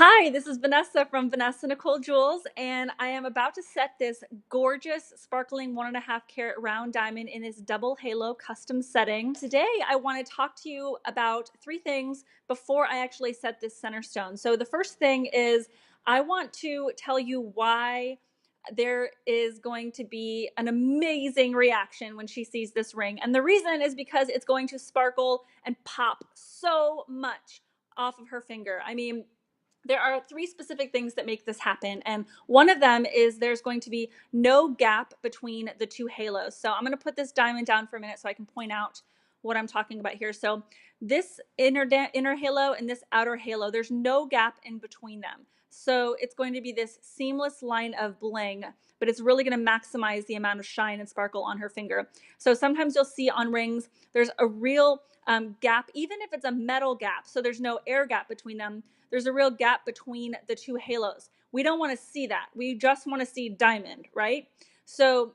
Hi, this is Vanessa from Vanessa Nicole Jewels, and I am about to set this gorgeous sparkling 1.5 carat round diamond in this double halo custom setting. Today, I want to talk to you about three things before I actually set this center stone. So the first thing is I want to tell you why there is going to be an amazing reaction when she sees this ring. And the reason is because it's going to sparkle and pop so much off of her finger. I mean, there are three specific things that make this happen. And one of them is there's going to be no gap between the two halos. So I'm going to put this diamond down for a minute so I can point out what I'm talking about here. So this inner halo and this outer halo, there's no gap in between them. So it's going to be this seamless line of bling, but it's really going to maximize the amount of shine and sparkle on her finger. So sometimes you'll see on rings, there's a real gap, even if it's a metal gap. So there's no air gap between them. There's a real gap between the two halos. We don't want to see that. We just want to see diamond, right? So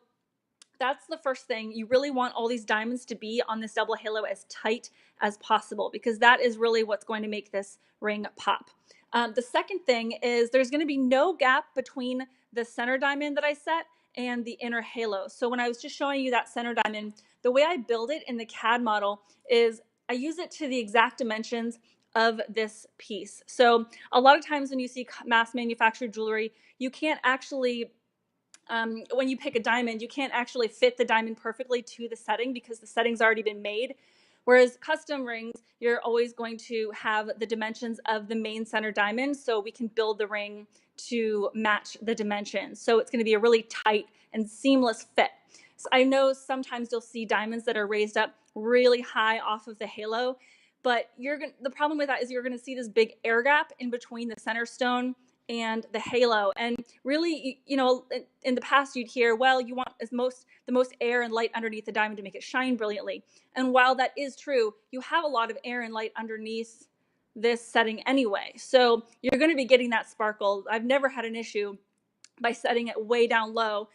that's the first thing. You really want all these diamonds to be on this double halo as tight as possible, because that is really what's going to make this ring pop. The second thing is there's going to be no gap between the center diamond that I set and the inner halo. So when I was just showing you that center diamond, the way I build it in the CAD model is I use it to the exact dimensions of this piece. So a lot of times when you see mass manufactured jewelry, you can't actually when you pick a diamond, you can't actually fit the diamond perfectly to the setting because the setting's already been made. Whereas custom rings, you're always going to have the dimensions of the main center diamond, so we can build the ring to match the dimensions. So it's going to be a really tight and seamless fit. So I know sometimes you'll see diamonds that are raised up really high off of the halo, but the problem with that is you're going to see this big air gap in between the center stone and the halo. And really, in the past you'd hear, well, you want the most air and light underneath the diamond to make it shine brilliantly. And while that is true, you have a lot of air and light underneath this setting anyway. So you're going to be getting that sparkle. I've never had an issue by setting it way down low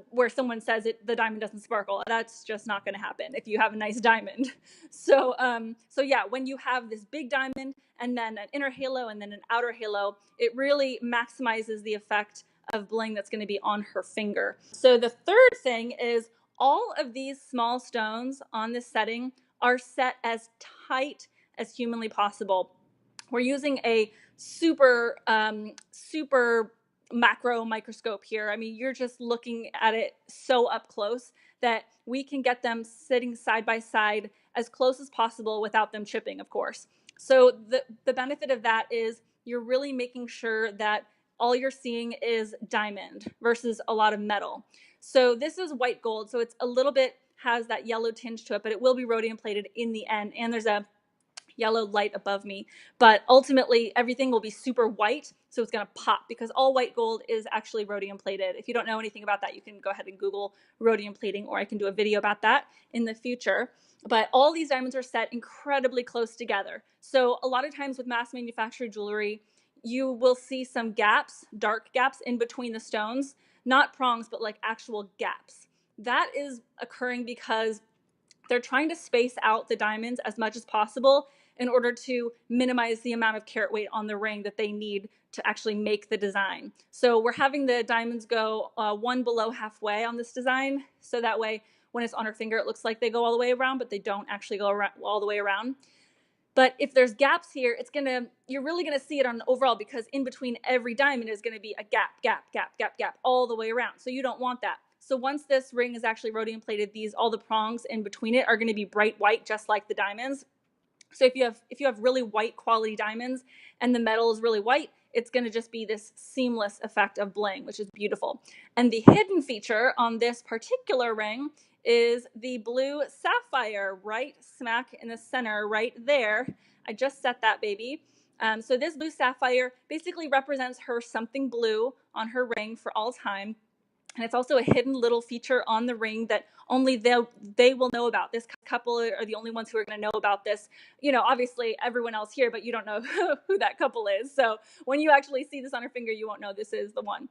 where someone says the diamond doesn't sparkle. That's just not going to happen if you have a nice diamond. So yeah, when you have this big diamond and then an inner halo and then an outer halo, it really maximizes the effect of bling that's going to be on her finger. So the third thing is all of these small stones on this setting are set as tight as humanly possible. We're using a super macro microscope here. I mean, you're just looking at it so up close that we can get them sitting side by side as close as possible without them chipping, of course. So the benefit of that is you're really making sure that all you're seeing is diamond versus a lot of metal. So this is white gold, so it's a little bit has that yellow tinge to it, but it will be rhodium plated in the end, and there's a yellow light above me, but ultimately everything will be super white, so it's going to pop because all white gold is actually rhodium plated. If you don't know anything about that, you can go ahead and Google rhodium plating, or I can do a video about that in the future. But all these diamonds are set incredibly close together. So a lot of times with mass manufactured jewelry, you will see some gaps, dark gaps in between the stones, not prongs, but like actual gaps. That is occurring because they're trying to space out the diamonds as much as possible in order to minimize the amount of carat weight on the ring that they need to actually make the design. So we're having the diamonds go one below halfway on this design, so that way when it's on her finger it looks like they go all the way around, but they don't actually go around, all the way around. But if there's gaps here, you're really gonna see it on the overall, because in between every diamond is gonna be a gap all the way around. So you don't want that. So once this ring is actually rhodium plated, all the prongs in between it are gonna be bright white, just like the diamonds. So if you have really white quality diamonds and the metal is really white, it's going to just be this seamless effect of bling, which is beautiful. And the hidden feature on this particular ring is the blue sapphire right smack in the center right there. I just set that baby. So this blue sapphire basically represents her something blue on her ring for all time. And it's also a hidden little feature on the ring that only they will know about. This couple are the only ones who are going to know about this. Obviously everyone else here, but you don't know who that couple is. So when you actually see this on her finger, you won't know this is the one.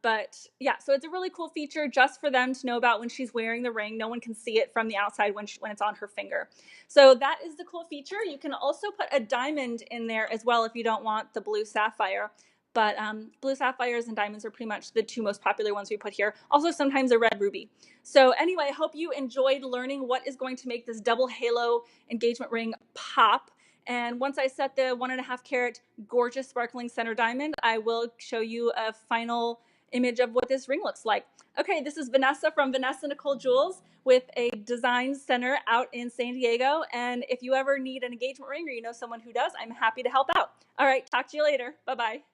But yeah, so it's a really cool feature just for them to know about when she's wearing the ring. No one can see it from the outside when it's on her finger. So that is the cool feature. You can also put a diamond in there as well if you don't want the blue sapphire. But blue sapphires and diamonds are pretty much the two most popular ones we put here. Also, sometimes a red ruby. So anyway, I hope you enjoyed learning what is going to make this double halo engagement ring pop. And once I set the 1.5 carat gorgeous sparkling center diamond, I will show you a final image of what this ring looks like. Okay, this is Vanessa from Vanessa Nicole Jewels with a design center out in San Diego. And if you ever need an engagement ring or you know someone who does, I'm happy to help out. All right, talk to you later. Bye-bye.